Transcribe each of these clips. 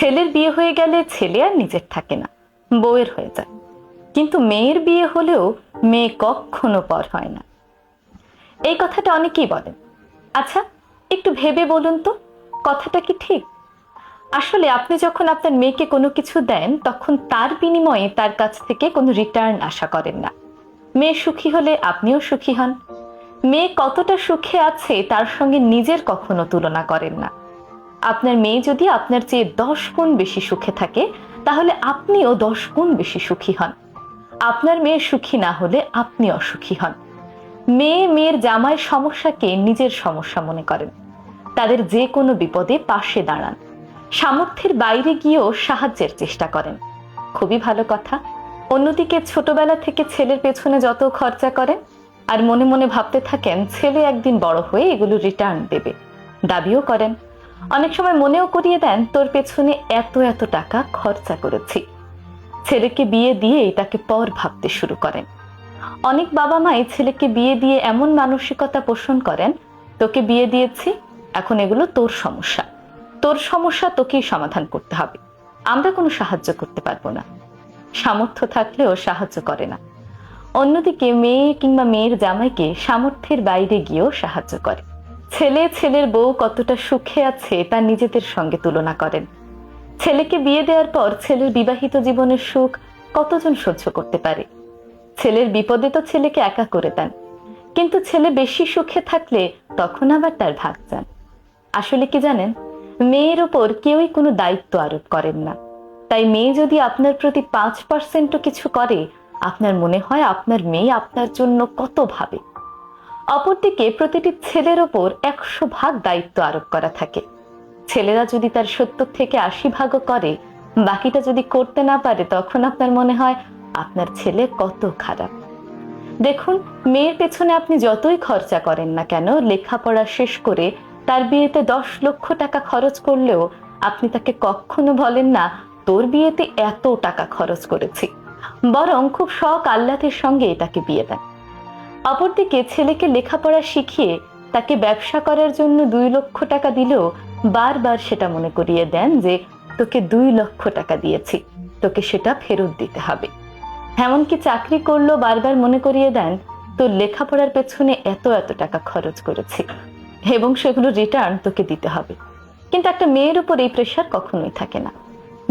ছেলের বিয়ে হয়ে গেলে ছেলে আর নিজের থাকে না, বউয়ের হয়ে যায়। কিন্তু মেয়ের বিয়ে হলেও মেয়ে কখনো পর হয় না। এই কথাটা অনেকেই বলেন। আচ্ছা, একটু ভেবে বলুন তো, কথাটা কি ঠিক? আসলে আপনি যখন আপনার মেয়েকে কোনো কিছু দেন, তখন তার বিনিময়ে তার কাছ থেকে কোনো রিটার্ন আশা করেন না। মেয়ে সুখী হলে আপনিও সুখী হন। মেয়ে কতটা সুখে আছে তার সঙ্গে নিজের কখনো তুলনা করেন না। আপনার মেয়ে যদি আপনার চেয়ে 10 গুণ বেশি সুখে থাকে, তাহলে আপনিও 10 গুণ বেশি সুখী হন। আপনার মেয়ে সুখী না হলে আপনি অসুখী হন। মেয়ে মেয়ের জামাই সমস্যাকে নিজের সমস্যা মনে করেন। তাদের যে কোনো বিপদে পাশে দাঁড়ান। সামর্থ্যের বাইরে গিয়েও সাহায্যের চেষ্টা করেন। খুবই ভালো কথা। অন্যদিকে ছোটবেলা থেকে ছেলের পেছনে যত খরচা করেন, আর মনে মনে ভাবতে থাকেন ছেলে একদিন বড় হয়ে এগুলো রিটার্ন দেবে, দাবিও করেন। অনেক সময় মনেও করিয়ে দেন, তোর পেছনে এত এত টাকা খরচা করেছি। ছেলেকে বিয়ে দিয়েই তাকে পর ভাবতে শুরু করেন। অনেক বাবা মাই ছেলেকে বিয়ে দিয়ে এমন মানসিকতা পোষণ করেন, তোকে বিয়ে দিয়েছি, এখন এগুলো তোর সমস্যা, তোর সমস্যা তোকেই সমাধান করতে হবে, আমরা কোনো সাহায্য করতে পারবো না। সামর্থ্য থাকলেও সাহায্য করে না। অন্যদিকে মেয়ে কিংবা মেয়ের জামাইকে সামর্থ্যের বাইরে গিয়েও সাহায্য করে। ছেলে ছেলের বউ কতটা সুখে আছে তা নিজেদের সঙ্গে তুলনা করেন। ছেলেকে বিয়ে দেওয়ার পর ছেলের বিবাহিত জীবনের সুখ কতজন সহ্য করতে পারে? ছেলের বিপদে তো ছেলেকে একা করে দেন, কিন্তু ছেলে বেশি সুখে থাকলে তখন আবার তার ভাগ চান। আসলে কি জানেন, মেয়ের ওপর কেউই কোনো দায়িত্ব আরোপ করেন না। তাই মেয়ে যদি আপনার প্রতি 5% কিছু করে, আপনার মনে হয় আপনার মেয়ে আপনার জন্য কত ভাবে। অপরদিকে প্রতিটি ছেলের ওপর 100 ভাগ দায়িত্ব আরোপ করা থাকে। ছেলেরা যদি তার 70 থেকে 80 ভাগও করে, বাকিটা যদি করতে না পারে, তখন আপনার মনে হয় আপনার ছেলে কত খারাপ। দেখুন, মেয়ের পেছনে আপনি যতই খরচা করেন না কেন, লেখাপড়া শেষ করে তার বিয়েতে 10 লক্ষ টাকা খরচ করলেও আপনি তাকে কখনো বলেন না তোর বিয়েতে এত টাকা খরচ করেছি, বরং খুব শখ আহ্লাদের সঙ্গে তাকে বিয়ে দেন। অপরদিকে ছেলেকে লেখাপড়া শিখিয়ে তাকে ব্যবসা করার জন্য 2 লক্ষ টাকা দিলেও বারবার সেটা মনে করিয়ে দেন যে তোকে 2 লক্ষ টাকা দিয়েছি, তোকে সেটা ফেরত দিতে হবে। এমনকি চাকরি করলেও বারবার মনে করিয়ে দেন তোর লেখাপড়ার পেছনে এত এত টাকা খরচ করেছি এবং সেগুলো রিটার্ন তোকে দিতে হবে। কিন্তু একটা মেয়ের উপর এই প্রেশার কখনোই থাকে না।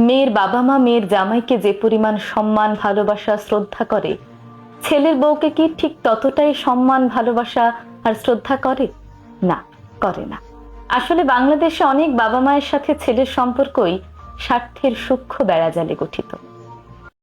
মেয়ের বাবা মা মেয়ের জামাইকে যে পরিমাণ সম্মান, ভালোবাসা, শ্রদ্ধা করে, ছেলের বউকে কি ঠিক ততটাই সম্মান, ভালোবাসা আর শ্রদ্ধা করে? না, করে না। আসলে বাংলাদেশে অনেক বাবা মায়ের সাথে ছেলের সম্পর্কই স্বার্থের সূক্ষ্ম বেড়াজালে গঠিত।